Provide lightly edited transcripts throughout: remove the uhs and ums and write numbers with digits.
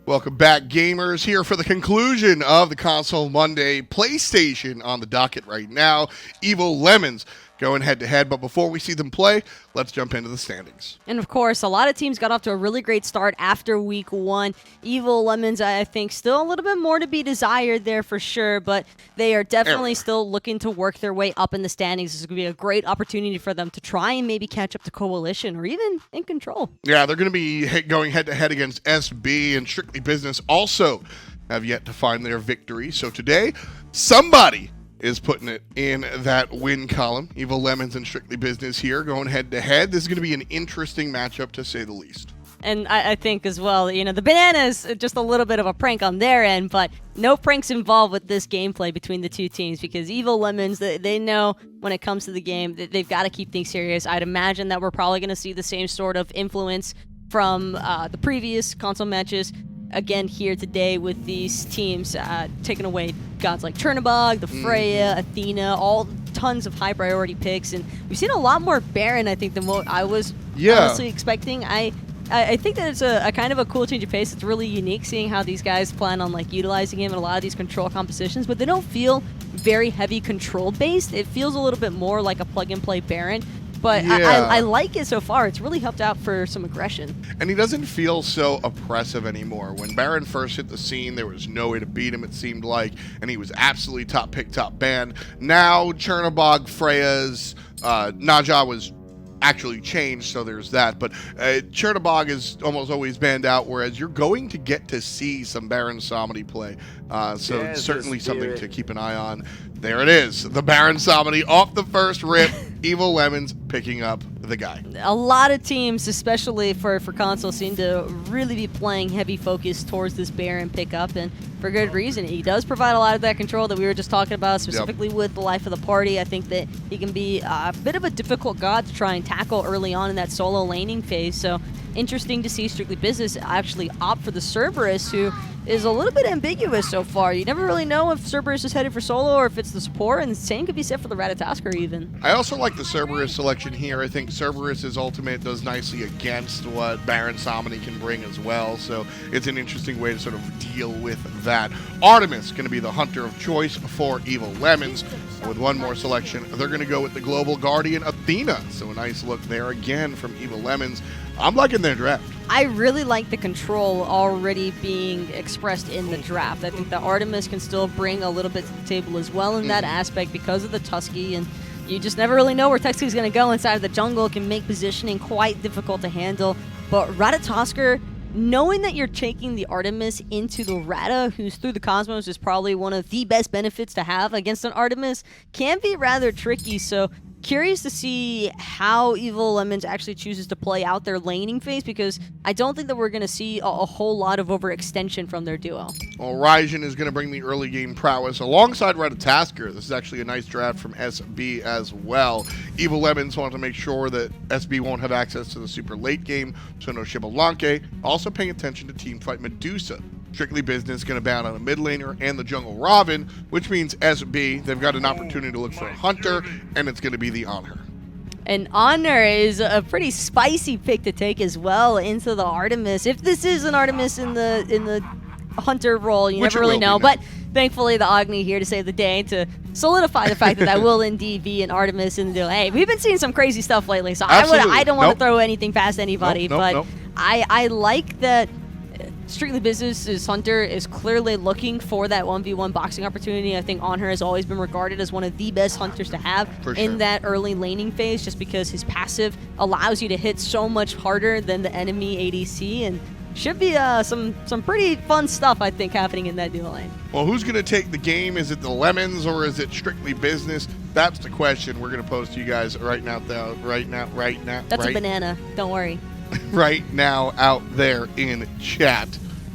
Welcome back, gamers, here for the conclusion of the Console Monday PlayStation on the docket right now. Evil Lemons going head-to-head, but before we see them play, let's jump into the standings. And of course, a lot of teams got off to a really great start after week one. Evil Lemons, I think, still a little bit more to be desired there for sure, but they are definitely still looking to work their way up in the standings. This is going to be a great opportunity for them to try and maybe catch up to Coalition or even in Control. Yeah, they're going to be going head-to-head against SB, and Strictly Business also have yet to find their victory. So today, somebody is putting it in that win column. Evil Lemons and Strictly Business here going head-to-head. This is going to be an interesting matchup, to say the least. And I think as well, you know, the Bananas, just a little bit of a prank on their end, but no pranks involved with this gameplay between the two teams because Evil Lemons, they know when it comes to the game that they've got to keep things serious. I'd imagine that we're probably going to see the same sort of influence from the previous console matches again here today with these teams taking away gods like Chernobog, the Freya, Athena, all tons of high priority picks, and we've seen a lot more Baron, I think, than what I was honestly expecting. I think that it's a kind of a cool change of pace. It's really unique seeing how these guys plan on like utilizing him in a lot of these control compositions, but they don't feel very heavy control based. It feels a little bit more like a plug and play Baron. But I like it so far. It's really helped out for some aggression. And he doesn't feel so oppressive anymore. When Baron first hit the scene, there was no way to beat him, it seemed like, and he was absolutely top pick, top ban. Now, Chernobog, Freya's, Naja was actually changed, so there's that. But Chernobog is almost always banned out, whereas you're going to get to see some Baron Samedi play. So it's certainly something to keep an eye on. There it is. The Baron Samedi off the first rip. Evil Lemons picking up the guy. A lot of teams, especially for console, seem to really be playing heavy focus towards this Baron pickup, and for good reason. He does provide a lot of that control that we were just talking about, specifically with the life of the party. I think that he can be a bit of a difficult god to try and tackle early on in that solo laning phase. So interesting to see Strictly Business actually opt for the Cerberus, who is a little bit ambiguous so far. You never really know if Cerberus is headed for solo or if it's the support, and the same could be said for the Ratatoskr even. I also like the Cerberus selection here. I think Cerberus's ultimate does nicely against what Baron Samedi can bring as well, so it's an interesting way to sort of deal with that. Artemis going to be the hunter of choice for Evil Lemons. With one more selection, they're going to go with the Global Guardian Athena, so a nice look there again from Evil Lemons. I'm liking their draft. I really like the control already being expressed in the draft. I think that Artemis can still bring a little bit to the table as well in that aspect because of the Tusky, and you just never really know where Tusky is going to go inside of the jungle. It can make positioning quite difficult to handle. But Ratatoskr, knowing that you're taking the Artemis into the Rata, who's through the Cosmos, is probably one of the best benefits to have against an Artemis, can be rather tricky. So curious to see how Evil Lemons actually chooses to play out their laning phase, because I don't think that we're going to see a whole lot of overextension from their duo. Well, Raijin is going to bring the early game prowess alongside Ratatoskr. This is actually a nice draft from SB as well. Evil Lemons want to make sure that SB won't have access to the super late game, so no Shibalanke. Also paying attention to Teamfight Medusa. Strictly Business going to ban on a mid laner and the jungle Robin, which means SB, they've got an opportunity to look for a hunter, and it's going to be the Anhur. And Anhur is a pretty spicy pick to take as well into the Artemis. If this is an Artemis in the hunter role, you never really know. But thankfully, the Agni here to save the day to solidify the fact that that will indeed be an Artemis. And hey, we've been seeing some crazy stuff lately, so I don't want to throw anything past anybody. But I like that Strictly Business's Hunter is clearly looking for that 1v1 boxing opportunity. I think Anhur has always been regarded as one of the best hunters to have in that early laning phase, just because his passive allows you to hit so much harder than the enemy ADC, and should be some pretty fun stuff, I think, happening in that dual lane. Well, who's going to take the game? Is it the Lemons or is it Strictly Business? That's the question we're going to pose to you guys right now. That's a banana. Don't worry. Right now out there in chat.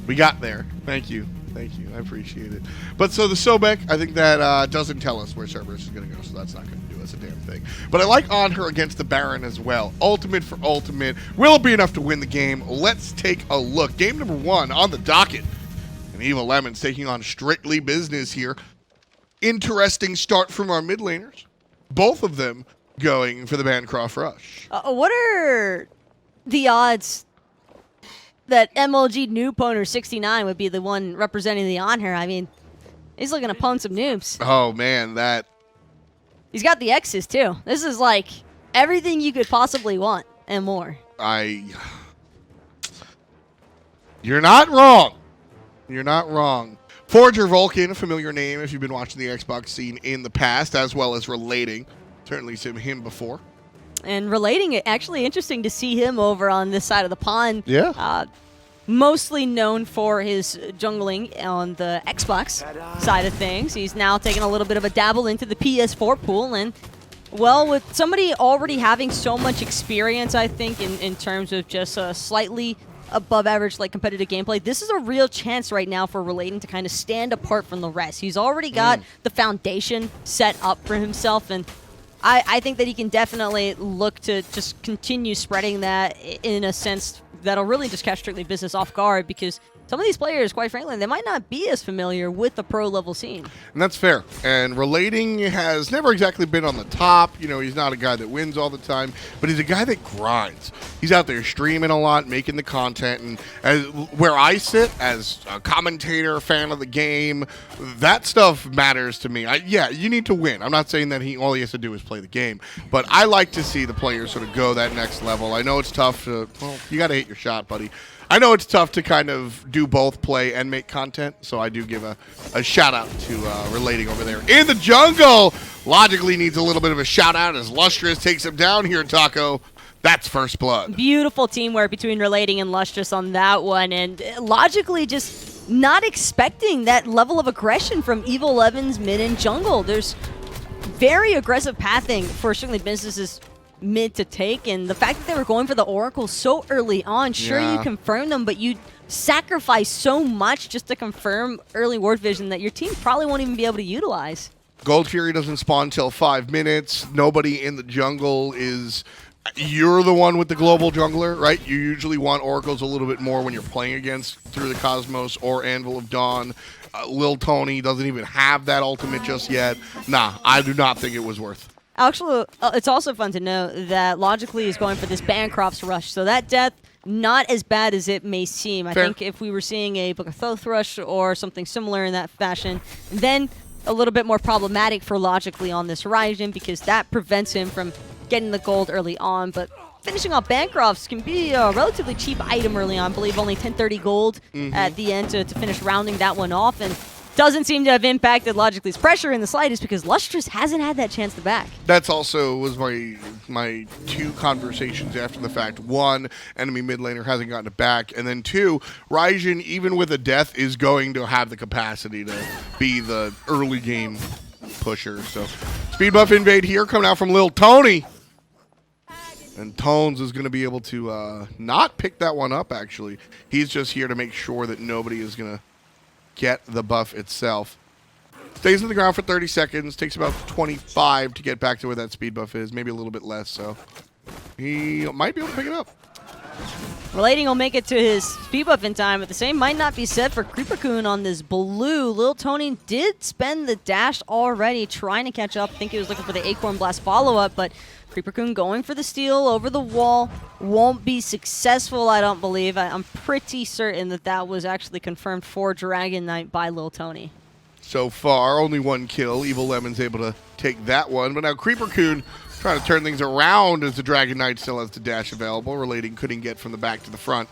We got there. Thank you. Thank you. I appreciate it. But so the Sobek, I think that doesn't tell us where Cerberus is going to go, so that's not going to do us a damn thing. But I like Anhur against the Baron as well. Ultimate for ultimate. Will it be enough to win the game? Let's take a look. Game number 1 on the docket. And Evil Lemons taking on Strictly Business here. Interesting start from our mid laners. Both of them going for the Bancroft Rush. What are the odds that MLG noob pwner 69 would be the one representing the Anhur. I mean, he's looking to pwn some noobs. Oh, man, that... He's got the X's, too. This is like everything you could possibly want and more. You're not wrong. You're not wrong. Forger Vulcan, a familiar name if you've been watching the Xbox scene in the past, as well as Relating. Certainly seen him before. And Relating, actually interesting to see him over on this side of the pond. Yeah. Mostly known for his jungling on the Xbox side of things. He's now taking a little bit of a dabble into the PS4 pool. And, well, with somebody already having so much experience, I think, in terms of just a slightly above average like competitive gameplay, this is a real chance right now for Relating to kind of stand apart from the rest. He's already got the foundation set up for himself, and I think that he can definitely look to just continue spreading that in a sense that'll really just catch Strictly Business off guard, because some of these players, quite frankly, they might not be as familiar with the pro level scene. And that's fair. And Relating has never exactly been on the top. You know, he's not a guy that wins all the time, but he's a guy that grinds. He's out there streaming a lot, making the content. And as, where I sit as a commentator, fan of the game, that stuff matters to me. Yeah, you need to win. I'm not saying that all he has to do is play the game, but I like to see the players sort of go that next level. I know it's tough to, well, you got to hit your shot, buddy. I know it's tough to kind of do both play and make content, so I do give a shout-out to Relating over there in the jungle. Logically needs a little bit of a shout-out as LusTrouZ takes him down here, Taco. That's first blood. Beautiful teamwork between Relating and LusTrouZ on that one, and logically just not expecting that level of aggression from Evil Levin's mid and jungle. There's very aggressive pathing for Strictly Business's mid to take, and the fact that they were going for the Oracle so early on, sure, you confirm them, but you sacrifice so much just to confirm early ward vision that your team probably won't even be able to utilize. Gold Fury doesn't spawn till 5 minutes. Nobody in the jungle is... You're the one with the global jungler, right? You usually want Oracles a little bit more when you're playing against Through the Cosmos or Anvil of Dawn. Lil Tony doesn't even have that ultimate just yet. Nah, I do not think it was worth. Actually, it's also fun to know that Logically is going for this Bancroft's Rush, so that death, not as bad as it may seem. I think if we were seeing a Book of Thoth Rush or something similar in that fashion, then a little bit more problematic for Logically on this Raijin, because that prevents him from getting the gold early on. But finishing off Bancrofts can be a relatively cheap item early on. I believe only 1030 gold at the end to finish rounding that one off, and doesn't seem to have impacted Logically's pressure in the slightest, because LusTrouZ hasn't had that chance to back. That's also was my two conversations after the fact. One, enemy mid laner hasn't gotten it back, and then two, Raijin, even with a death, is going to have the capacity to be the early game pusher. So speed buff invade here coming out from Lil Tony. And Tones is going to be able to not pick that one up, actually. He's just here to make sure that nobody is going to get the buff itself. Stays on the ground for 30 seconds. Takes about 25 to get back to where that speed buff is. Maybe a little bit less, so he might be able to pick it up. Relating will make it to his speed buff in time, but the same might not be said for Kreeperkun on this blue. Lil Tony did spend the dash already trying to catch up. I think he was looking for the Acorn Blast follow-up, but Kreeperkun going for the steal over the wall. Won't be successful, I don't believe. I'm pretty certain that that was actually confirmed for Dragon Knight by Lil Tony. So far, only one kill. Evil Lemon's able to take that one, but now Kreeperkun trying to turn things around as the Dragon Knight still has the dash available. Relating couldn't get from the back to the front.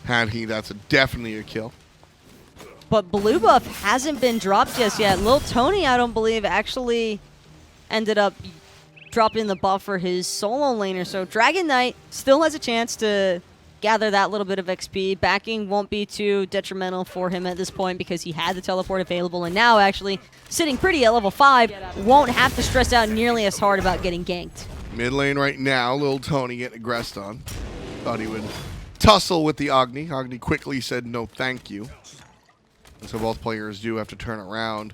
Had he, that's definitely a kill. But blue buff hasn't been dropped just yet. Lil Tony, I don't believe, actually ended up dropping the buff for his solo laner. So Dragon Knight still has a chance to gather that little bit of XP. Backing won't be too detrimental for him at this point because he had the teleport available, and now actually sitting pretty at level 5, won't have to stress out nearly as hard about getting ganked. Mid lane right now, Lil Tony getting aggressed on. Thought he would tussle with the Agni. Agni quickly said no thank you. And so both players do have to turn around.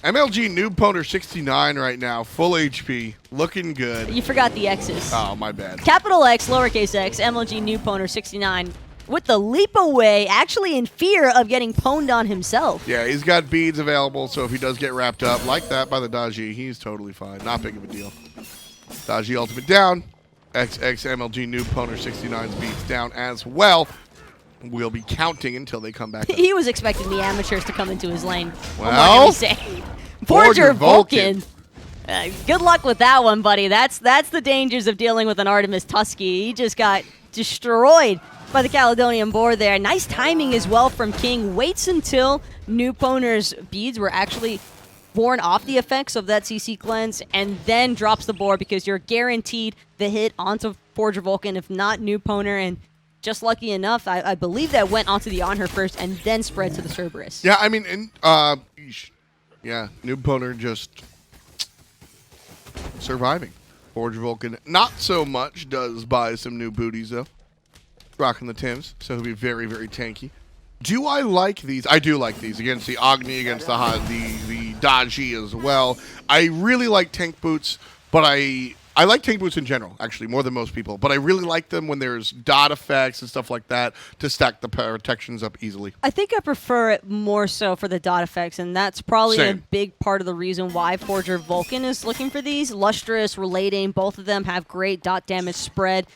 MLG noob pwner 69 right now, full HP, looking good. You forgot the X's. Oh, my bad. Capital X, lowercase x, MLG noob pwner 69 with the leap away, actually in fear of getting pwned on himself. Yeah, he's got beads available, so if he does get wrapped up like that by the Daji, he's totally fine. Not big of a deal. Daji ultimate down. MLG Noob Poner 69's beats down as well. We'll be counting until they come back up. He was expecting the amateurs to come into his lane. Well, Forger Vulcan. Good luck with that one, buddy. That's the dangers of dealing with an Artemis Tusky. He just got destroyed by the Caledonian board there. Nice timing as well from King. Waits until Noob Poner's beads were actually born off the effects of that CC cleanse, and then drops the board because you're guaranteed the hit onto Forger Vulcan, if not Noob Poner. And just lucky enough, I believe that went onto the Anhur first and then spread to the Cerberus. Yeah, I mean, yeah, Noob Poner just surviving. Forger Vulcan, not so much, does buy some new booties, though. Rocking the Tims, so he'll be very, very tanky. Do I like these? I do like these against the Agni, against the Daji as well. I really like tank boots, but I like tank boots in general, actually, more than most people. But I really like them when there's dot effects and stuff like that to stack the protections up easily. I think I prefer it more so for the dot effects, and that's probably a big part of the reason why Forger Vulcan is looking for these. LusTrouZ, Relating, both of them have great dot damage spread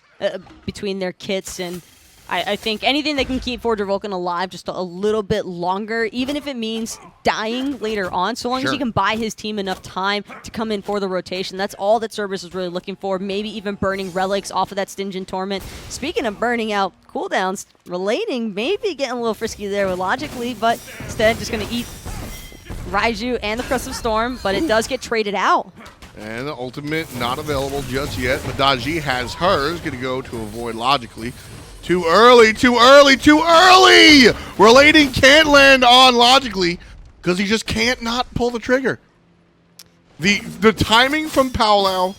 between their kits, and I think anything that can keep Forger Vulcan alive just a little bit longer, even if it means dying later on, so long as he can buy his team enough time to come in for the rotation. That's all that Cerberus is really looking for. Maybe even burning relics off of that Stingent Torment. Speaking of burning out cooldowns, Relating maybe getting a little frisky there logically, but instead just going to eat Raijin and the Crest of Storm, but it does get traded out. And the ultimate not available just yet. Daji has hers, going to go to avoid logically. Too early, too early, too early! Relating can't land on logically because he just can't not pull the trigger. The timing from Paolo,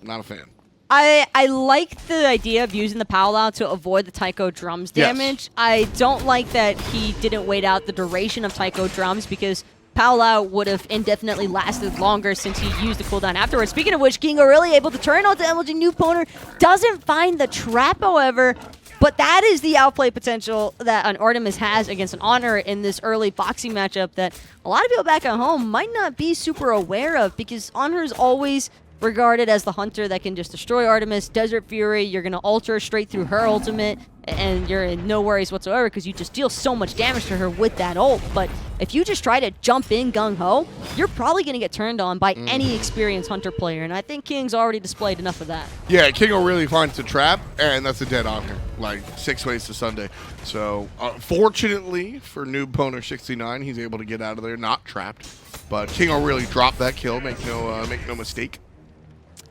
not a fan. I like the idea of using the Paolo to avoid the Taiko Drums damage. Yes. I don't like that he didn't wait out the duration of Taiko Drums because Paolo would have indefinitely lasted longer since he used the cooldown afterwards. Speaking of which, King really able to turn onto MLG Noob Poner. Doesn't find the trap, however, but that is the outplay potential that an Artemis has against an Anhur in this early boxing matchup that a lot of people back at home might not be super aware of, because Anhur is always regarded as the hunter that can just destroy Artemis. Desert Fury, you're going to ultra straight through her ultimate, and you're in no worries whatsoever because you just deal so much damage to her with that ult. But if you just try to jump in gung-ho, you're probably going to get turned on by any experienced hunter player, and I think King's already displayed enough of that. Yeah, King really finds the trap, and that's a dead Anhur, like 6 ways to Sunday. So, fortunately for Noob Poner 69, he's able to get out of there, not trapped. But King really dropped that kill, make no mistake.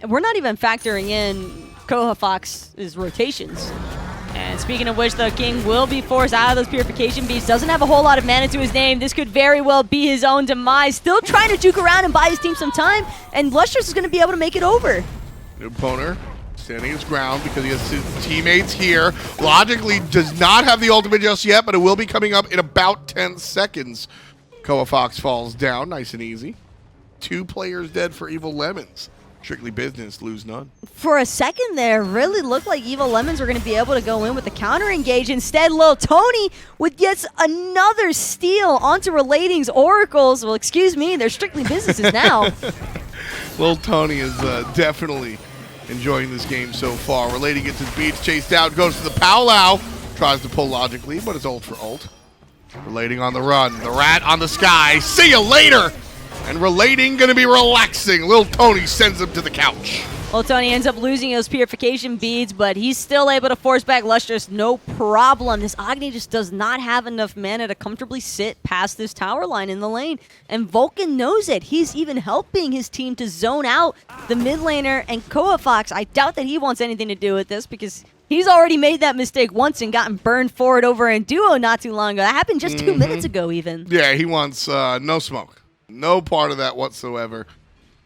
We're not even factoring in cojafox's rotations. And speaking of which, the King will be forced out of those Purification Beasts. Doesn't have a whole lot of mana to his name. This could very well be his own demise. Still trying to juke around and buy his team some time. And LusTrouZ is going to be able to make it over. Noob Poner standing his ground because he has his teammates here. Logically does not have the ultimate just yet, but it will be coming up in about 10 seconds. cojafox falls down, nice and easy. 2 players dead for Evil Lemons. Strictly business, lose none. For a second there, really looked like Evil Lemons were going to be able to go in with the counter engage. Instead, Lil Tony with yet another steal onto Relating's Oracles. Well, excuse me, they're strictly businesses now. Lil Tony is definitely enjoying this game so far. Relating gets his beats chased out, goes to the Paolo. Tries to pull logically, but it's ult for ult. Relating on the run, the rat on the sky. See you later! And Relating gonna be relaxing. Lil Tony sends him to the couch. Lil Tony ends up losing those Purification Beads, but he's still able to force back LusTrouZ, no problem. This Agni just does not have enough mana to comfortably sit past this tower line in the lane. And Vulcan knows it. He's even helping his team to zone out the mid laner, and cojafox, I doubt that he wants anything to do with this because he's already made that mistake once and gotten burned forward over in duo not too long ago. That happened just 2 minutes ago even. Yeah, he wants no smoke. No part of that whatsoever.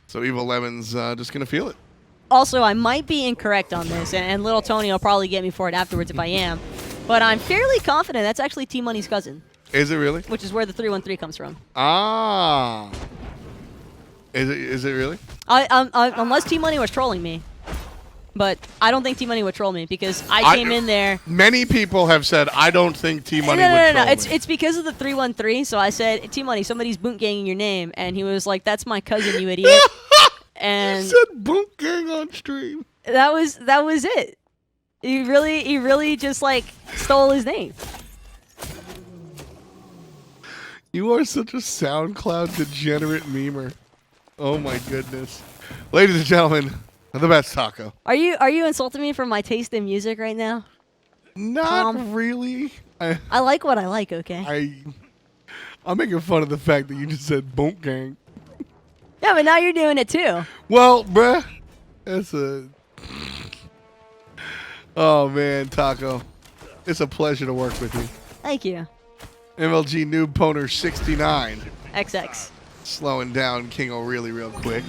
So Evil Lemon's just going to feel it. Also, I might be incorrect on this, and Little Tony will probably get me for it afterwards if I am. But I'm fairly confident that's actually T-Money's cousin. Is it really? Which is where the 313 comes from. Ah. Is it really? Unless T-Money was trolling me. But I don't think T-Money would troll me because I came in there. Many people have said, I don't think T-Money would troll me. It's because of the 313. So I said, T-Money, somebody's boot ganging your name. And he was like, that's my cousin, you idiot. And you said Boot Gang on stream. that was it. He really just like stole his name. You are such a SoundCloud degenerate memer. Oh my goodness. Ladies and gentlemen, the best taco. Are you insulting me for my taste in music right now? Not really. I like what I like, okay? I'm making fun of the fact that you just said Boot Gang. Yeah, but now you're doing it too. Well, bruh, that's a... Oh, man, Taco. It's a pleasure to work with you. Thank you. MLG Noob Poner 69. XX. Slowing down King O'Reilly real quick.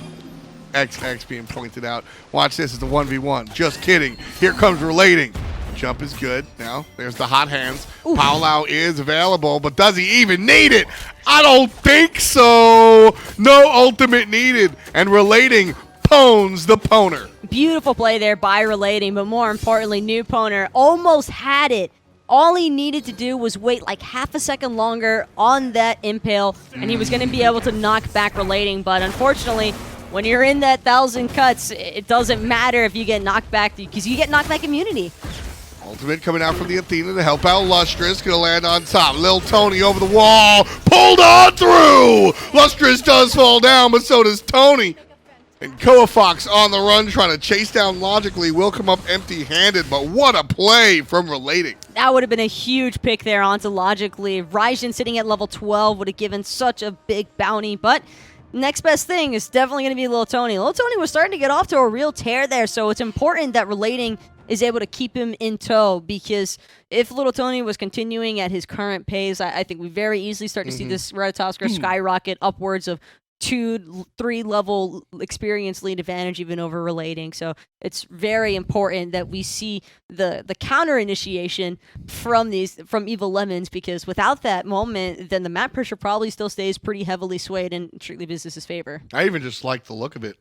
XX being pointed out. Watch this, it's a 1v1. Just kidding. Here comes Relating. Jump is good. Now, there's the hot hands. Paolo is available, but does he even need it? I don't think so. No ultimate needed. And Relating pwns the Poner. Beautiful play there by Relating, but more importantly, New Poner almost had it. All he needed to do was wait like half a second longer on that impale, and he was going to be able to knock back Relating. But unfortunately, when you're in that 1,000 cuts, it doesn't matter if you get knocked back because you get knockback immunity. Ultimate coming out from the Athena to help out LusTrouZ. Gonna land on top. Lil Tony over the wall. Pulled on through. LusTrouZ does fall down, but so does Tony. And cojafox on the run trying to chase down Logically. Will come up empty-handed, but what a play from Relating. That would have been a huge pick there onto Logically. Raijin sitting at level 12 would have given such a big bounty, but next best thing is definitely going to be Lil Tony. Lil Tony was starting to get off to a real tear there, so it's important that Relating is able to keep him in tow, because if Little Tony was continuing at his current pace, I think we very easily start to see this Ratatoskr skyrocket upwards of 2-3 level experience lead advantage even over Relating. So it's very important that we see the counter initiation from Evil Lemons, because without that moment, then the map pressure probably still stays pretty heavily swayed in Strictly Business's favor. I even just like the look of it.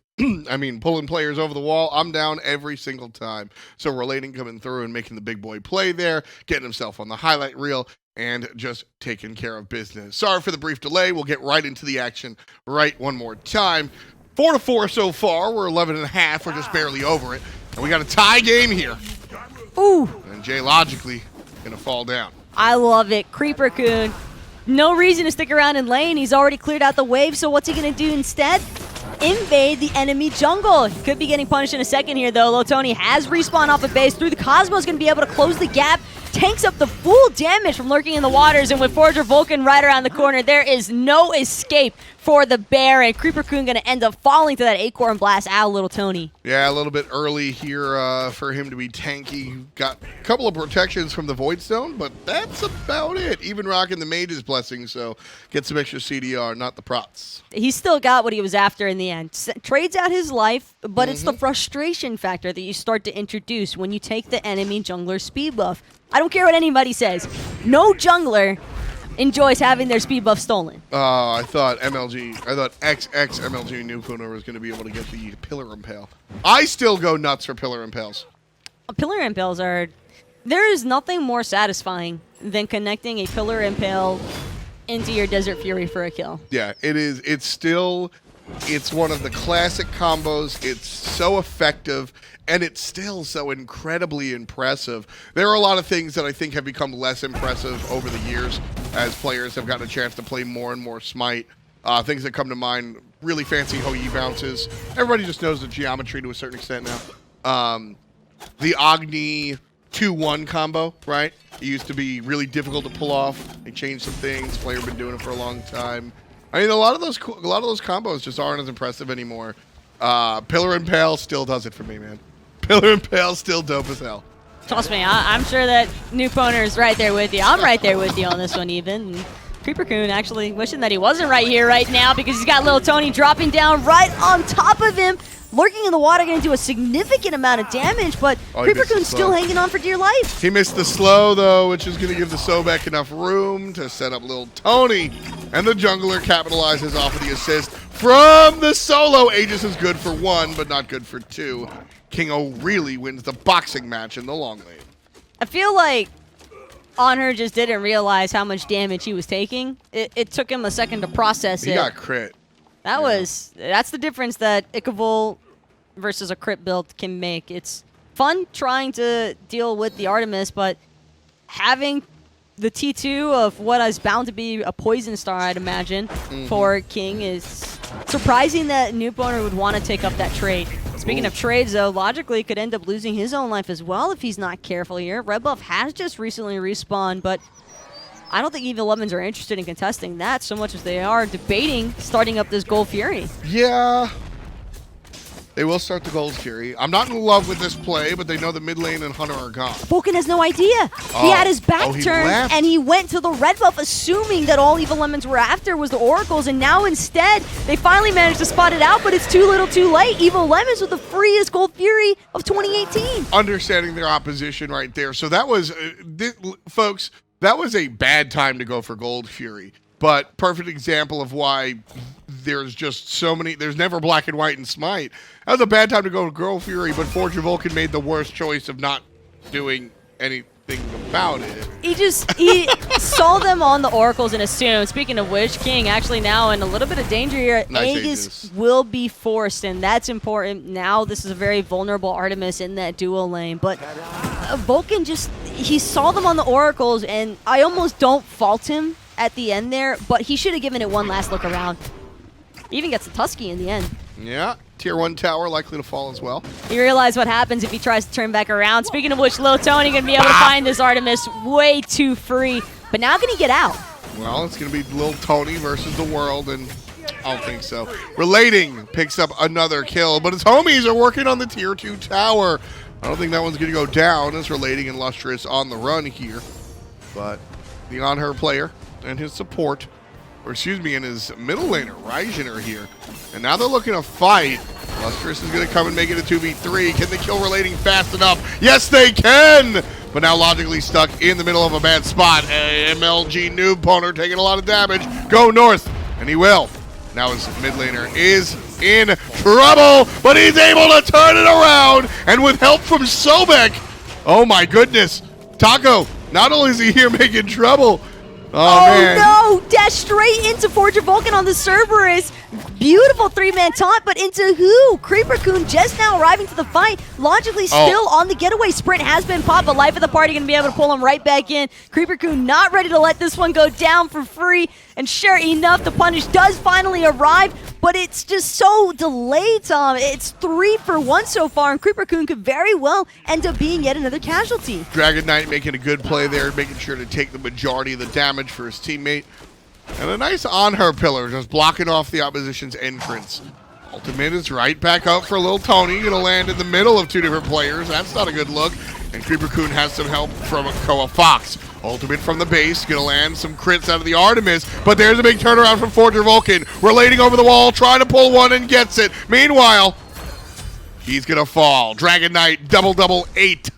I mean, pulling players over the wall, I'm down every single time. So Relating coming through and making the big boy play there, getting himself on the highlight reel, and just taking care of business. Sorry for the brief delay. We'll get right into the action right one more time. 4-4 so far. We're 11.5. We're just barely over it. And we got a tie game here. Ooh. And Jay Logically going to fall down. I love it. Kreeperkun. No reason to stick around in lane. He's already cleared out the wave, so what's he going to do instead? Invade the enemy jungle. He could be getting punished in a second here, though. Lotoni has respawn off the base through the Cosmos, going to be able to close the gap. Tanks up the full damage from lurking in the waters, and with Forger Vulcan right around the corner, there is no escape for the bear, and Kreeperkun going to end up falling to that Acorn Blast out of Little Tony. Yeah, a little bit early here for him to be tanky. Got a couple of protections from the Void Stone, but that's about it. Even rocking the Mage's Blessing, so get some extra CDR, not the prots. He still got what he was after in the end. Trades out his life, but it's the frustration factor that you start to introduce when you take the enemy jungler speed buff. I don't care what anybody says. No jungler enjoys having their speed buff stolen. I thought XX MLG Newpooner was going to be able to get the Pillar Impale. I still go nuts for Pillar Impales. Pillar Impales are... There is nothing more satisfying than connecting a Pillar Impale into your Desert Fury for a kill. Yeah, it is. It's one of the classic combos. It's so effective, and it's still so incredibly impressive. There are a lot of things that I think have become less impressive over the years as players have gotten a chance to play more and more Smite. Things that come to mind, really fancy Hou-Yi bounces. Everybody just knows the geometry to a certain extent now. The Agni 2-1 combo, right? It used to be really difficult to pull off. They changed some things. Players been doing it for a long time. I mean, a lot of those combos just aren't as impressive anymore. Pillar Impale still does it for me, man. Pillar Impale still dope as hell. Trust me, I'm sure that Newponer is right there with you. I'm right there with you on this one even. And Kreeperkun actually wishing that he wasn't right here right now, because he's got Little Tony dropping down right on top of him. Lurking in the water, going to do a significant amount of damage, but Kreeperkun's still hanging on for dear life. He missed the slow, though, which is going to give the Sobek enough room to set up Little Tony. And the jungler capitalizes off of the assist from the solo. Aegis is good for 1, but not good for 2. King O'Reilly wins the boxing match in the long lane. I feel like Anhur just didn't realize how much damage he was taking. It took him a second to process it. He got crit. That's the difference that Ikavul versus a crit build can make. It's fun trying to deal with the Artemis, but having the T2 of what is bound to be a poison star, I'd imagine, for King is surprising that Noob Owner would want to take up that trade. Speaking of trades, though, logically could end up losing his own life as well if he's not careful here. Red Buff has just recently respawned, but I don't think Evil Lemons are interested in contesting that so much as they are debating starting up this Gold Fury. Yeah. They will start the Gold Fury. I'm not in love with this play, but they know the mid lane and Hunter are gone. Vulcan has no idea. He had his back turned, and he went to the red buff, assuming that all Evil Lemons were after was the Oracles, and now instead, they finally managed to spot it out, but it's too little too late. Evil Lemons with the freest Gold Fury of 2018. Understanding their opposition right there. So that was, folks, that was a bad time to go for Gold Fury. But perfect example of why there's just so many, there's never black and white in Smite. That was a bad time to go to Gold Fury, but Fortune Vulcan made the worst choice of not doing anything about it. He saw them on the Oracles and assumed. Speaking of which, King actually now in a little bit of danger here. Nice Aegis will be forced, and that's important. Now this is a very vulnerable Artemis in that duo lane, but Vulcan he saw them on the Oracles, and I almost don't fault him at the end there, but he should have given it one last look around. He even gets the Tusky in the end. Yeah, tier 1 tower likely to fall as well. He realized what happens if he tries to turn back around. Speaking of which, Lil Tony going to be able to find this Artemis way too free. But now can he get out? Well, it's going to be Lil Tony versus the world, and I don't think so. Relating picks up another kill, but his homies are working on the tier 2 tower. I don't think that one's going to go down as Relating and LusTrouZ on the run here. But the Anhur player and his support, or excuse me, and his middle laner, Raijin, are here. And now they're looking to fight. LusTrouZ is going to come and make it a 2v3. Can they kill Relating fast enough? Yes, they can! But now logically stuck in the middle of a bad spot. MLG Noob Owner taking a lot of damage. Go north, and he will. Now his mid laner is in trouble, but he's able to turn it around. And with help from Sobek, oh my goodness. Taco, not only is he here making trouble, oh man. No! Dash straight into Forger Vulcan on the Cerberus. Beautiful three-man taunt, but into who? Kreeperkun just now arriving to the fight. Logically still on the getaway. Sprint has been popped, but life of the party going to be able to pull him right back in. Kreeperkun not ready to let this one go down for free. And sure enough, the punish does finally arrive, but it's just so delayed, Tom. It's 3 for 1 so far, and Kreeperkun could very well end up being yet another casualty. Dragon Knight making a good play there, making sure to take the majority of the damage for his teammate. And a nice Anhur pillar, just blocking off the opposition's entrance. Ultimate is right back up for Lil Tony. Gonna land in the middle of two different players. That's not a good look. And Kreeperkun has some help from cojafox. Ultimate from the base, gonna land some crits out of the Artemis, but there's a big turnaround from Forger Vulcan. Relating over the wall, trying to pull one and gets it. Meanwhile, he's gonna fall. Dragon Knight, double 8.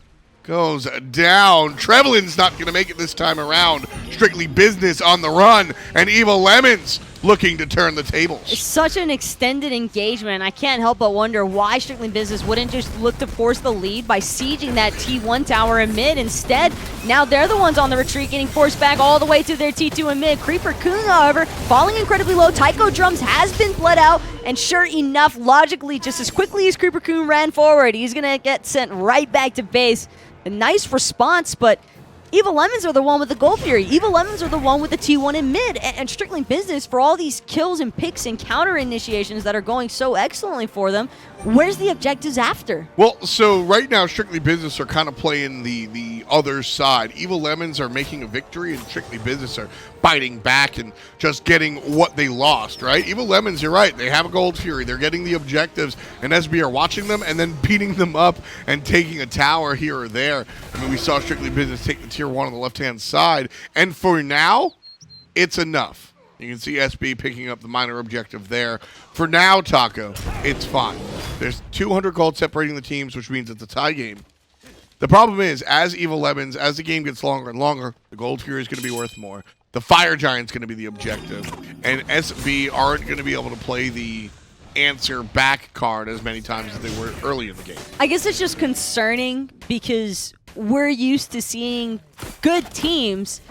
Goes down. Trevelin's not going to make it this time around. Strictly Business on the run. And Evil Lemons looking to turn the tables. It's such an extended engagement. I can't help but wonder why Strictly Business wouldn't just look to force the lead by sieging that T1 tower in mid. Instead, now they're the ones on the retreat, getting forced back all the way to their T2 in mid. Kreeperkun, however, falling incredibly low. Taiko Drums has been bled out. And sure enough, logically, just as quickly as Kreeperkun ran forward, he's going to get sent right back to base. A nice response, but Evil Lemons are the one with the Gold Fury. Evil Lemons are the one with the T1 in mid. And Strictly Business, for all these kills and picks and counter initiations that are going so excellently for them, where's the objectives after? Well, so right now, Strictly Business are kind of playing the other side. Evil Lemons are making a victory, and Strictly Business are fighting back and just getting what they lost, right? Evil Lemons, you're right. They have a Gold Fury. They're getting the objectives, and SB are watching them and then beating them up and taking a tower here or there. I mean, we saw Strictly Business take the tier 1 on the left-hand side, and for now, it's enough. You can see SB picking up the minor objective there. For now, Taco, it's fine. There's 200 gold separating the teams, which means it's a tie game. The problem is, as Evil Lemons, as the game gets longer and longer, the Gold Fury is going to be worth more. The Fire Giant's going to be the objective. And SB aren't going to be able to play the answer back card as many times as they were early in the game. I guess it's just concerning because we're used to seeing good teams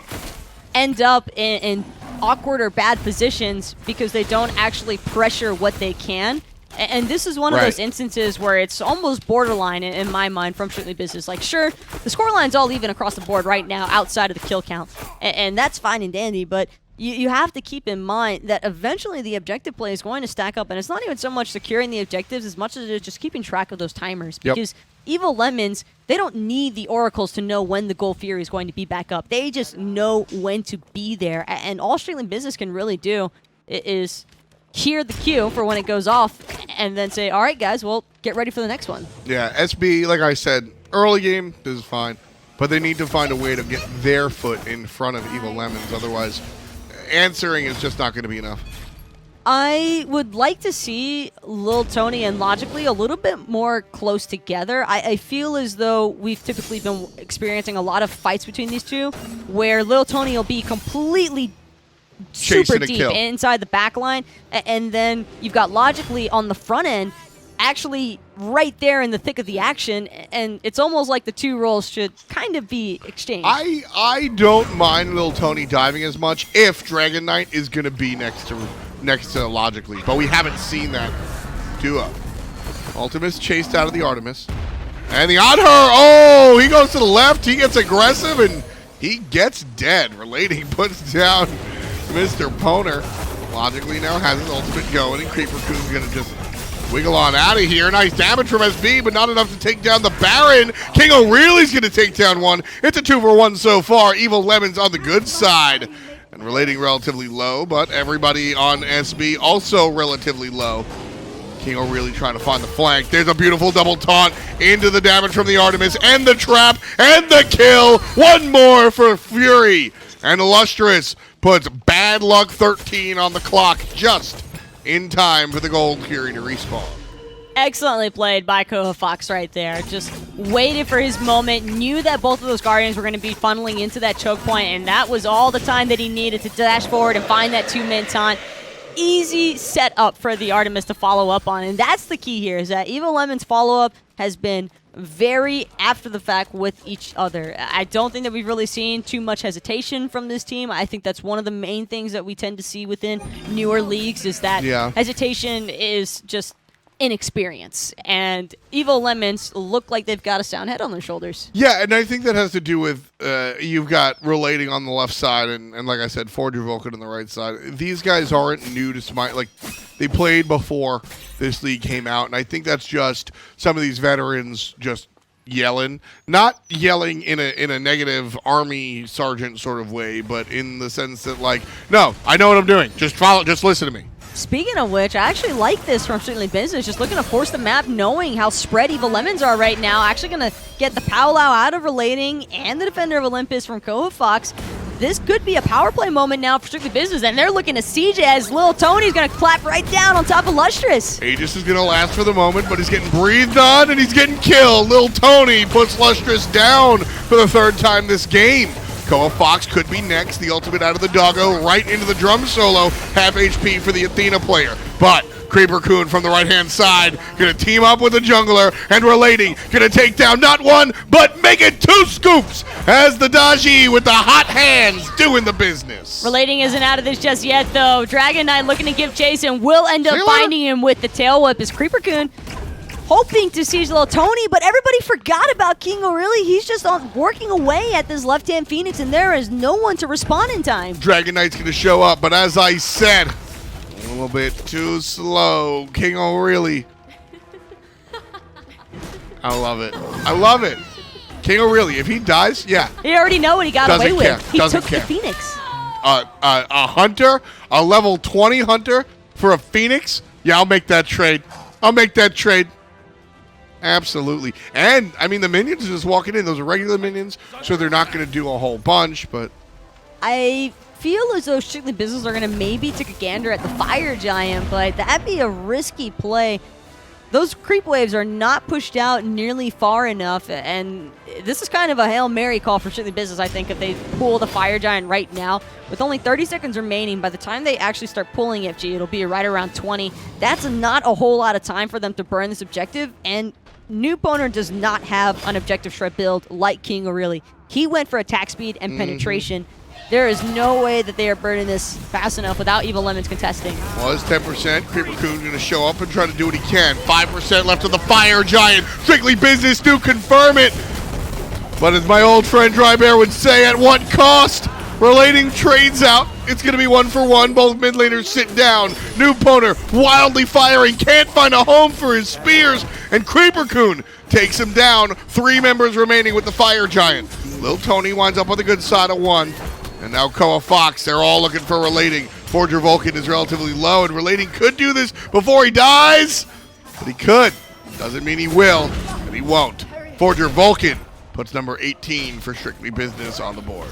end up in awkward or bad positions because they don't actually pressure what they can. And this is one of those instances where it's almost borderline in my mind from Strictly Business. Like, sure, the scoreline's all even across the board right now outside of the kill count, and that's fine and dandy, but you have to keep in mind that eventually the objective play is going to stack up, and it's not even so much securing the objectives as much as it is just keeping track of those timers. Because Evil Lemons, they don't need the oracles to know when the Gold Fury is going to be back up. They just know when to be there, and all Strictly Business can really do is hear the cue for when it goes off and then say, all right, guys, well, get ready for the next one. Yeah, SB, like I said, early game, this is fine. But they need to find a way to get their foot in front of Evil Lemons. Otherwise, answering is just not going to be enough. I would like to see Lil Tony and Logically a little bit more close together. I feel as though we've typically been experiencing a lot of fights between these two where Lil Tony will be completely super deep inside the back line, and then you've got Logically on the front end actually right there in the thick of the action, and it's almost like the two roles should kind of be exchanged. I don't mind Lil Tony diving as much if Dragon Knight is going to be next to Logically, but we haven't seen that duo. Ultimus chased out of the Artemis, and the Anhur, oh, he goes to the left, he gets aggressive, and he gets dead. Relating puts down Mr. Poner. Logically now has his ultimate going, and Kreeperkun's going to just wiggle on out of here. Nice damage from SB, but not enough to take down the Baron. King O'Reilly's going to take down one. It's a 2-for-1 so far. Evil Lemons on the good side. And Relating relatively low, but everybody on SB also relatively low. King O'Reilly trying to find the flank. There's a beautiful double taunt into the damage from the Artemis, and the trap, and the kill. One more for Fury. And LusTrouZ puts Bad Luck 13 on the clock just in time for the Gold Fury to respawn. Excellently played by cojafox right there. Just waited for his moment, knew that both of those Guardians were going to be funneling into that choke point, and that was all the time that he needed to dash forward and find that two-man taunt. Easy setup for the Artemis to follow up on, and that's the key here, is that Evil Lemons' follow-up has been very after the fact with each other. I don't think that we've really seen too much hesitation from this team. I think that's one of the main things that we tend to see within newer leagues, is that hesitation is just inexperience, and Evil Lemons look like they've got a sound head on their shoulders. Yeah, and I think that has to do with you've got Relating on the left side, and like I said, Forger Vulcan on the right side. These guys aren't new to Smite. Like, they played before this league came out, and I think that's just some of these veterans just yelling. Not yelling in a negative army sergeant sort of way, but in the sense that, like, no, I know what I'm doing. Just follow, just listen to me. Speaking of which, I actually like this from Strictly Business, just looking to force the map, knowing how spread Evil Lemons are right now. Actually going to get the powwow out of Relating and the Defender of Olympus from cojafox. This could be a power play moment now for Strictly Business, and they're looking to siege as Lil Tony's going to clap right down on top of LusTrouZ. Aegis is going to last for the moment, but he's getting breathed on, and he's getting killed. Lil Tony puts LusTrouZ down for the third time this game. cojafox could be next. The ultimate out of the doggo, right into the drum solo. Half HP for the Athena player. But Kreeperkun from the right-hand side going to team up with the jungler, and Relating going to take down not one, but make it 2 scoops as the Daji with the hot hands doing the business. Relating isn't out of this just yet, though. Dragon Knight looking to give chase and will end up finding him with the tail whip as Kreeperkun hoping to siege Lil Tony, but everybody forgot about King O'Reilly. He's just working away at this left-hand Phoenix, and there is no one to respond in time. Dragon Knight's going to show up, but as I said, a little bit too slow. King O'Reilly. I love it. I love it. King O'Reilly, if he dies, yeah. You already know what he got away with. He Doesn't took care. the Phoenix. A hunter, a level 20 hunter for a Phoenix? Yeah, I'll make that trade. I'll make that trade. Absolutely. And, I mean, the minions are just walking in. Those are regular minions, so they're not going to do a whole bunch, but I feel as though Strictly Business are going to maybe take a gander at the Fire Giant, but that'd be a risky play. Those creep waves are not pushed out nearly far enough, and this is kind of a Hail Mary call for Strictly Business, I think, if they pull the Fire Giant right now. With only 30 seconds remaining, by the time they actually start pulling FG, it'll be right around 20. That's not a whole lot of time for them to burn this objective, and New Boner does not have an objective shred build like King O'Reilly. He went for attack speed and penetration, There is no way that they are burning this fast enough without Evil Lemons contesting. Well, it's 10%. Kreeperkun going to show up and try to do what he can. 5% left of the Fire Giant. Strictly Business to confirm it. But as my old friend Dry Bear would say, at what cost? Relating trades out. It's going to be 1-for-1. Both mid laners sit down. New Poner wildly firing. Can't find a home for his spears. And Kreeperkun takes him down. 3 members remaining with the Fire Giant. Lil Tony winds up on the good side of 1. And now cojafox. They're all looking for Relating. Forger Vulcan is relatively low. And Relating could do this before he dies. But he could. Doesn't mean he will. And he won't. Forger Vulcan puts number 18 for Strictly Business on the board.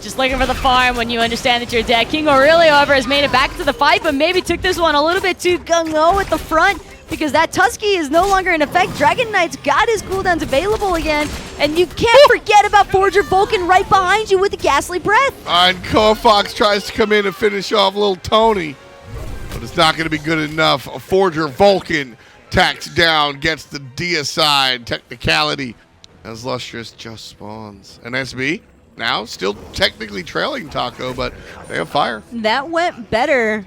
Just looking for the farm when you understand that you're dead. King Aurelio, however, has made it back to the fight, but maybe took this one a little bit too gung-ho at the front because that Tusky is no longer in effect. Dragon Knight's got his cooldowns available again, and you can't forget about Forger Vulcan right behind you with the ghastly breath. And cojafox tries to come in and finish off Lil Tony, but it's not going to be good enough. A Forger Vulcan tacks down, gets the deicide technicality as LusTrouZ just spawns. And SB now still technically trailing Taco, but they have fire. That went better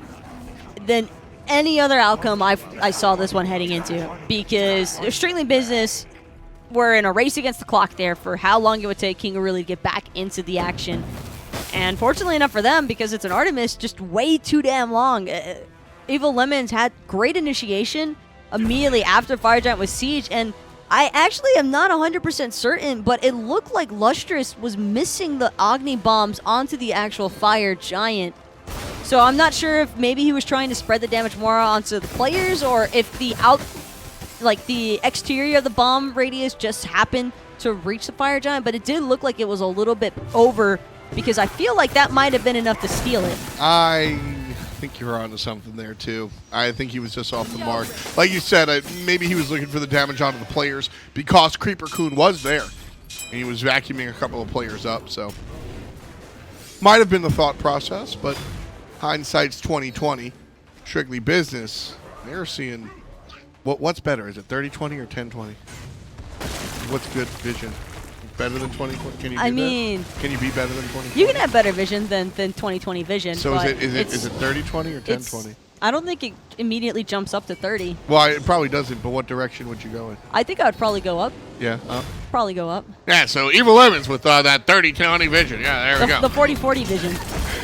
than any other outcome I saw this one heading into, because Strictly Business were in a race against the clock there for how long it would take King Aurelio to get back into the action. And fortunately enough for them, because it's an Artemis, just way too damn long. Evil Lemons had great initiation immediately after Fire Giant was siege, and I actually am not 100% certain, but it looked like LusTrouZ was missing the Agni bombs onto the actual Fire Giant. So I'm not sure if maybe he was trying to spread the damage more onto the players, or if the exterior of the bomb radius just happened to reach the Fire Giant, but it did look like it was a little bit over, because I feel like that might have been enough to steal it. I think you're onto something there too. I think he was just off the mark. Like you said, maybe he was looking for the damage onto the players because Kreeperkun was there and he was vacuuming a couple of players up. So might have been the thought process, but hindsight's 20/20. Strictly Business, they're seeing what's better. Is it 30/20 or 10/20? What's good vision? Better than 20/20? Can you do that? Can you be better than 20/20? You can have better vision than 20/20 vision. So is it 30/20 or 10/20? I don't think it immediately jumps up to 30. Well, it probably doesn't, but what direction would you go in? I think I would probably go up. Yeah, up? Probably go up. Yeah, so Evil Lemons with that 30/20 vision. Yeah, there we go. The 40/40 vision.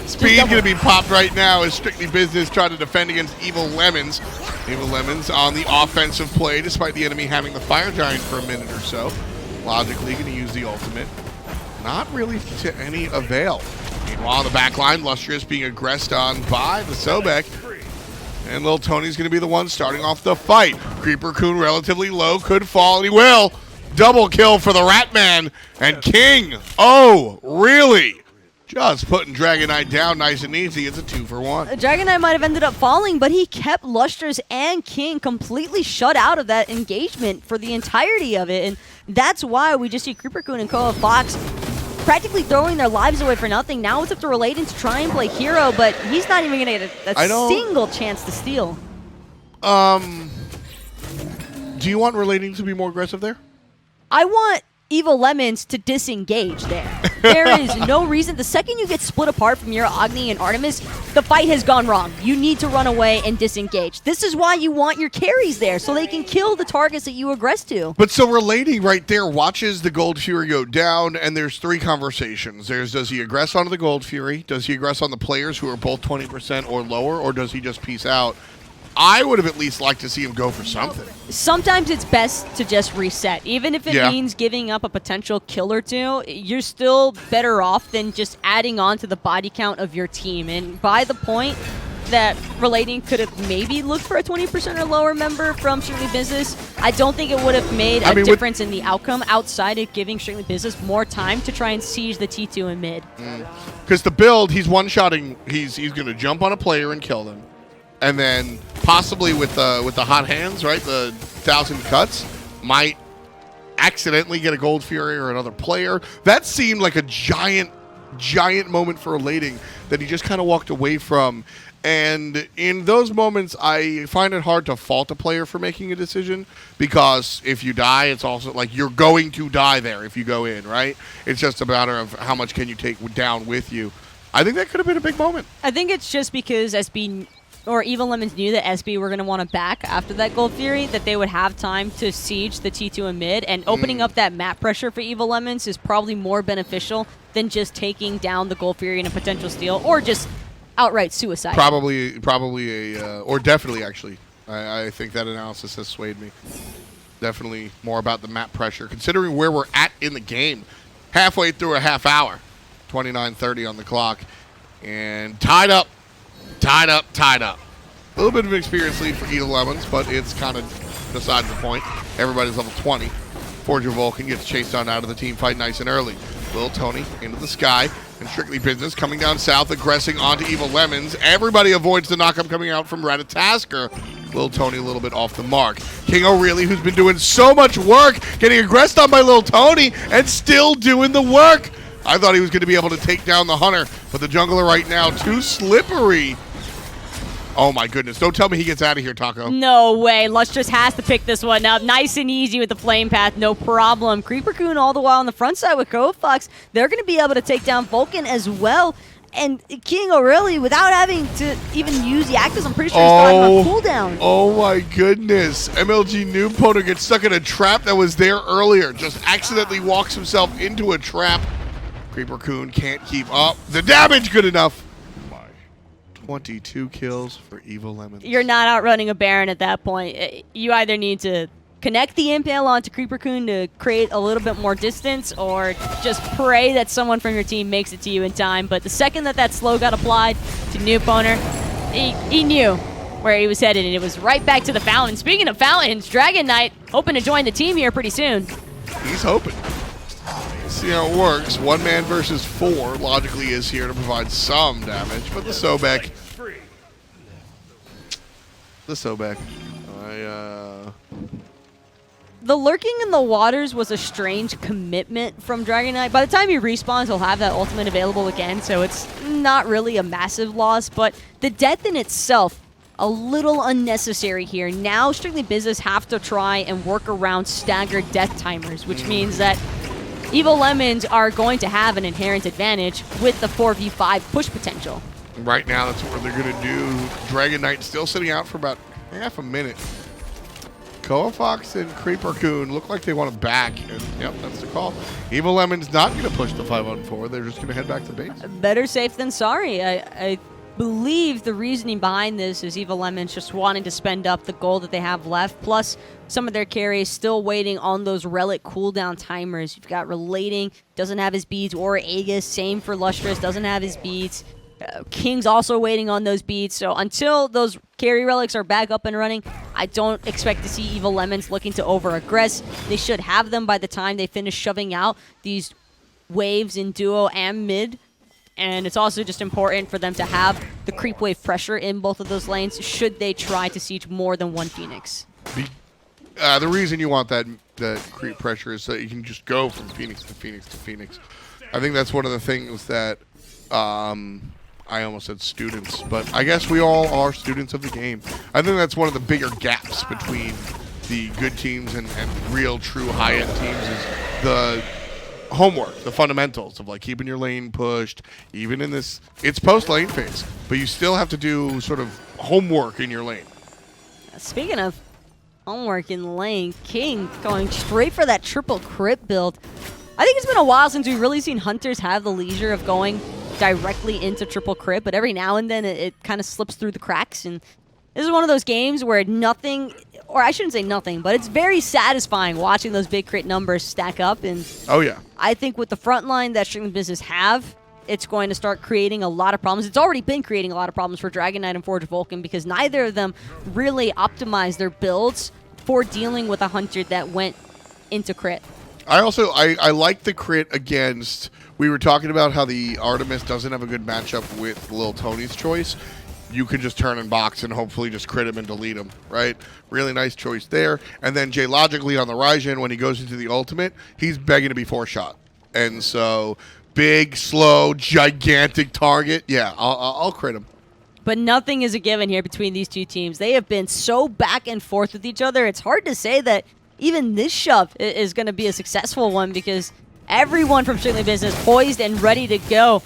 Speed going to be popped right now as Strictly Business try to defend against Evil Lemons. Evil Lemons on the offensive play, despite the enemy having the Fire Giant for a minute or so. Logically going to use the ultimate. Not really to any avail. Meanwhile, on the back line, LusTrouZ being aggressed on by the Sobek. And Lil Tony's going to be the one starting off the fight. Kreeperkun relatively low, could fall, and he will. Double kill for the Ratman. And King, oh, really? Just putting Dragon Knight down nice and easy. It's a 2-for-1. Dragon Knight might have ended up falling, but he kept LusTrouZ and King completely shut out of that engagement for the entirety of it. And that's why we just see Kreeperkun and cojafox practically throwing their lives away for nothing. Now it's up to Relating to try and play hero, but he's not even going to get a single chance to steal. Do you want Relating to be more aggressive there? I want Evil Lemons to disengage there. There is no reason. The second you get split apart from your Agni and Artemis, the fight has gone wrong. You need to run away and disengage. This is why you want your carries there, so they can kill the targets that you aggress to. But so Relating right there watches the Gold Fury go down, and there's 3 conversations. There's, does he aggress onto the Gold Fury? Does he aggress on the players who are both 20% or lower? Or does he just peace out? I would have at least liked to see him go for something. Sometimes it's best to just reset. Even if it means giving up a potential kill or two, you're still better off than just adding on to the body count of your team. And by the point that Relating could have maybe looked for a 20% or lower member from Strictly Business, I don't think it would have made a difference in the outcome outside of giving Strictly Business more time to try and siege the T2 in mid. Because the build, he's one-shotting. He's going to jump on a player and kill them. And then possibly with the hot hands, right, the 1,000 cuts, might accidentally get a Gold Fury or another player. That seemed like a giant giant moment for elating that he just kind of walked away from. And in those moments, I find it hard to fault a player for making a decision, because if you die, it's also like you're going to die there if you go in, right? It's just a matter of how much can you take down with you. I think that could have been a big moment. I think it's just because SB or Evil Lemons knew that SB were going to want to back after that Gold Fury, that they would have time to siege the T2 in mid, and opening up that map pressure for Evil Lemons is probably more beneficial than just taking down the Gold Fury in a potential steal, or just outright suicide. Probably a, or definitely actually. I think that analysis has swayed me. Definitely more about the map pressure, considering where we're at in the game. Halfway through a half hour, 29:30 on the clock, and tied up. A little bit of an experience lead for Evil Lemons, but it's kind of beside the point. Everybody's level 20. Forge of Vulcan gets chased on out of the team fight nice and early. Little Tony into the sky, and Strictly Business coming down south, aggressing onto Evil Lemons. Everybody avoids the knockup coming out from Ratatoskr. Little Tony a little bit off the mark. King O'Reilly, who's been doing so much work, getting aggressed on by Little Tony, and still doing the work. I thought he was going to be able to take down the Hunter, but the jungler right now, too slippery. Oh my goodness. Don't tell me he gets out of here, Taco. No way. LusTrouZ has to pick this one up. Nice and easy with the flame path. No problem. Kreeperkun all the while on the front side with cojafox. They're going to be able to take down Vulcan as well. And King O'Reilly, without having to even use the actives, I'm pretty sure he's starting on cooldown. Oh my goodness. MLG Noob Poner gets stuck in a trap that was there earlier. Just accidentally walks himself into a trap. Kreeperkun can't keep up. The damage good enough. 22 kills for Evil Lemons. You're not outrunning a Baron at that point. You either need to connect the Impale onto Kreeperkun to create a little bit more distance, or just pray that someone from your team makes it to you in time. But the second that slow got applied to Noob Poner, he knew where he was headed, and it was right back to the fountain. Speaking of fountains, Dragon Knight hoping to join the team here pretty soon. He's hoping. See how it works. 1 man versus 4 logically is here to provide some damage, but the Sobek. The lurking in the waters was a strange commitment from Dragon Knight. By the time he respawns, he'll have that ultimate available again, so it's not really a massive loss, but the death in itself, a little unnecessary here. Now, Strictly Business have to try and work around staggered death timers, which means that Evil Lemons are going to have an inherent advantage with the 4v5 push potential. Right now, that's what they're going to do. Dragon Knight still sitting out for about half a minute. cojafox and Kreeperkun look like they want to back, and yep, that's the call. Evil Lemons not going to push the 5-on-4. They're just going to head back to base. Better safe than sorry. I believe the reasoning behind this is Evil Lemons just wanting to spend up the gold that they have left, plus some of their carries still waiting on those relic cooldown timers. You've got Relating, doesn't have his beads, or Aegis, same for LusTrouZ, doesn't have his beads. King's also waiting on those beads, so until those carry relics are back up and running, I don't expect to see Evil Lemons looking to over-aggress. They should have them by the time they finish shoving out these waves in duo and mid. And it's also just important for them to have the creep wave pressure in both of those lanes should they try to siege more than one Phoenix. The reason you want that creep pressure is so you can just go from Phoenix to Phoenix to Phoenix. I think that's one of the things that I almost said students, but I guess we all are students of the game. I think that's one of the bigger gaps between the good teams and real, true high-end teams is the homework, the fundamentals of like keeping your lane pushed, even in this, it's post-lane phase, but you still have to do sort of homework in your lane. Speaking of homework in the lane, King going straight for that triple crit build. I think it's been a while since we've really seen Hunters have the leisure of going directly into triple crit, but every now and then it kind of slips through the cracks, and this is one of those games where nothing, or I shouldn't say nothing, but it's very satisfying watching those big crit numbers stack up. And oh yeah, I think with the front line that Strictly Business have, it's going to start creating a lot of problems. It's already been creating a lot of problems for Dragon Knight and Forge of Vulcan because neither of them really optimized their builds for dealing with a Hunter that went into crit. I like the crit against, we were talking about how the Artemis doesn't have a good matchup with Lil Tony's choice. You can just turn and box and hopefully just crit him and delete him, right? Really nice choice there. And then J-Logically on the Raijin, when he goes into the ultimate, he's begging to be 4-shot. And so Big, slow, gigantic target. Yeah, I'll crit him. But nothing is a given here between these two teams. They have been so back and forth with each other. It's hard to say that even this shove is going to be a successful one because everyone from Strictly Business poised and ready to go.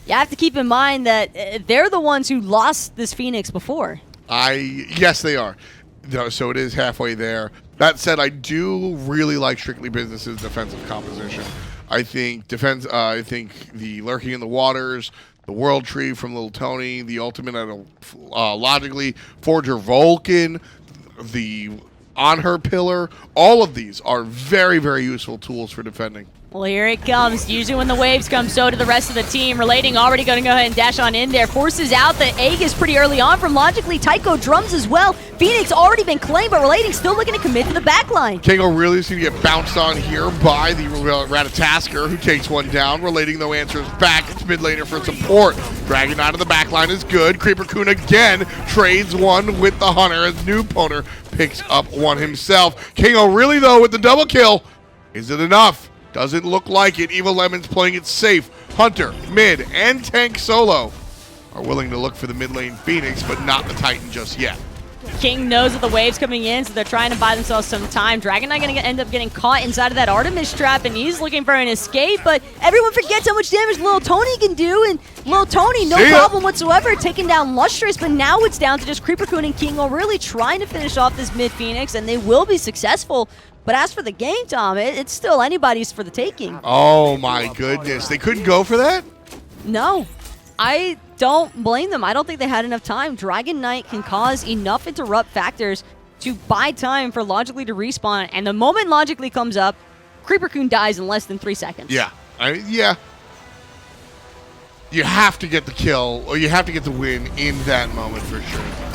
You have to keep in mind that they're the ones who lost this Phoenix before. Yes, they are. So it is halfway there. That said, I do really like Strictly Business's defensive composition. I think the Lurking in the Waters, the World Tree from Little Tony, the Ultimate logically, Forger Vulcan, the Anhur Pillar, all of these are very, very useful tools for defending. Well, here it comes. Usually when the waves come, so do the rest of the team. Relating already going to go ahead and dash on in there. Forces out the Aegis pretty early on from Logically. Tycho drums as well. Phoenix already been claimed, but Relating still looking to commit to the backline. King really is going to get bounced on here by the Ratatoskr, who takes one down. Relating, though, answers back. It's mid laner for support. Dragon out of the backline is good. Kreeperkun again trades one with the Hunter as new opponent picks up one himself. King really, though, with the double kill. Is it enough? Doesn't look like it. Evil Lemon's playing it safe. Hunter, mid, and tank solo are willing to look for the mid lane Phoenix, but not the Titan just yet. King knows that the wave's coming in, so they're trying to buy themselves some time. Dragon Knight going to end up getting caught inside of that Artemis trap, and he's looking for an escape, but everyone forgets how much damage Little Tony can do, and Little Tony, no problem whatsoever, taking down LusTrouZ, but now it's down to just Kreeperkun and King really trying to finish off this mid Phoenix, and they will be successful. But as for the game, Tom, it's still anybody's for the taking. Oh my goodness. They couldn't go for that? No. I don't blame them. I don't think they had enough time. Dragon Knight can cause enough interrupt factors to buy time for Logically to respawn. And the moment Logically comes up, Kreeperkun dies in less than 3 seconds. Yeah. Yeah. You have to get the kill, or you have to get the win in that moment for sure.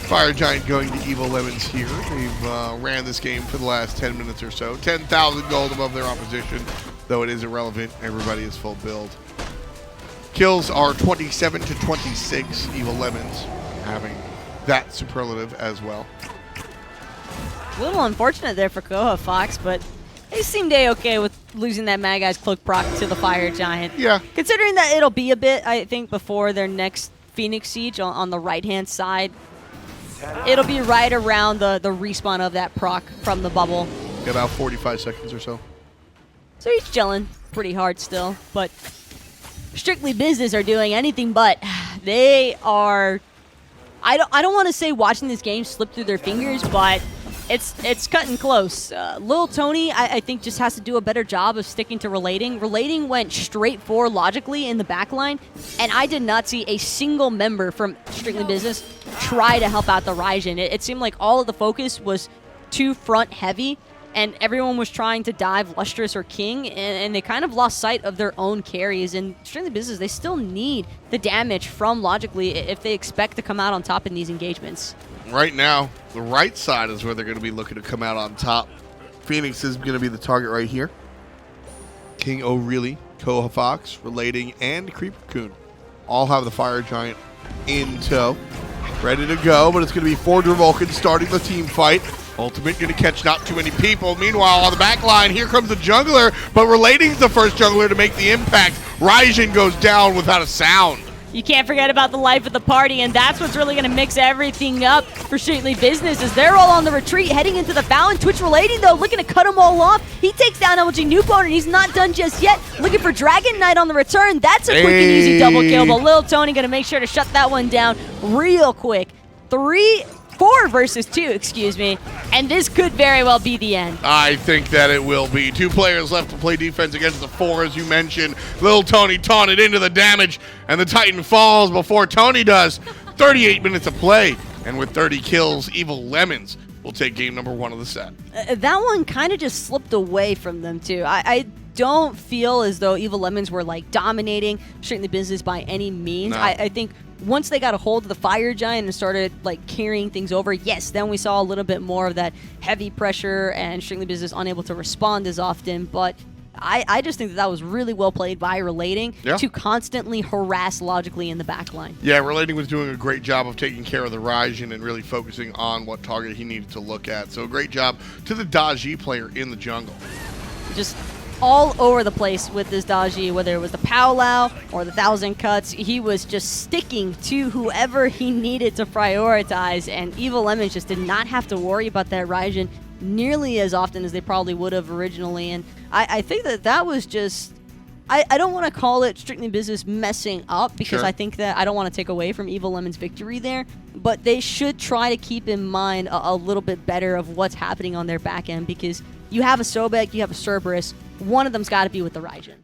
Fire Giant going to Evil Lemons here. They've ran this game for the last 10 minutes or so. 10,000 gold above their opposition, though it is irrelevant. Everybody is full build. Kills are 27 to 26. Evil Lemons having that superlative as well. A little unfortunate there for cojafox, but they seemed A-okay with losing that Mad Guy's Cloak proc to the Fire Giant. Yeah. Considering that it'll be a bit, I think, before their next Phoenix Siege on the right-hand side. It'll be right around the respawn of that proc from the bubble. About 45 seconds or so. So he's chilling pretty hard still, but Strictly Business are doing anything but. They are, I don't want to say watching this game slip through their fingers, but it's cutting close. Lil Tony, I think, just has to do a better job of sticking to Relating. Relating went straight for Logically in the backline, and I did not see a single member from Strictly Business try to help out the Raijin. It seemed like all of the focus was too front heavy, and everyone was trying to dive LusTrouZ or King, and they kind of lost sight of their own carries. And Strictly Business, they still need the damage from Logically if they expect to come out on top in these engagements. Right now, the right side is where they're going to be looking to come out on top. Phoenix is going to be the target right here. King O'Reilly, cojafox, Relating, and Kreeperkun all have the Fire Giant in tow. Ready to go, but it's going to be Forger Vulcan starting the team fight. Ultimate going to catch not too many people. Meanwhile, on the back line, here comes the jungler, but Relating's the first jungler to make the impact. Raijin goes down without a sound. You can't forget about the life of the party, and that's what's really going to mix everything up for Strictly Business as they're all on the retreat, heading into the Fountain. Twitch Relating, though, looking to cut them all off. He takes down LG new opponent, and he's not done just yet. Looking for Dragon Knight on the return. That's a quick and easy double kill, but Lil Tony going to make sure to shut that one down real quick. 4 versus 2, excuse me, and this could very well be the end. I think that it will be. 2 players left to play defense against the 4, as you mentioned. Lil Tony taunted into the damage, and the Titan falls before Tony does. 38 minutes of play, and with 30 kills, Evil Lemons will take game number 1 of the set. That one kind of just slipped away from them, too. I don't feel as though Evil Lemons were, like, dominating Strictly Business by any means. No. I think once they got a hold of the Fire Giant and started like carrying things over, yes, then we saw a little bit more of that heavy pressure and Strictly Business unable to respond as often. But I just think that was really well played by Relating to constantly harass Logically in the backline. Yeah, Relating was doing a great job of taking care of the Raijin and really focusing on what target he needed to look at. So great job to the Daji player in the jungle. Just all over the place with this Daji, whether it was the Powwow or the 1,000 Cuts. He was just sticking to whoever he needed to prioritize, and Evil Lemons just did not have to worry about that Raijin nearly as often as they probably would have originally. And I think that was just... I don't want to call it strictly business messing up, because Sure. I think that I don't want to take away from Evil Lemon's victory there, but they should try to keep in mind a little bit better of what's happening on their back end, because you have a Sobek, you have a Cerberus, one of them's got to be with the Raijin.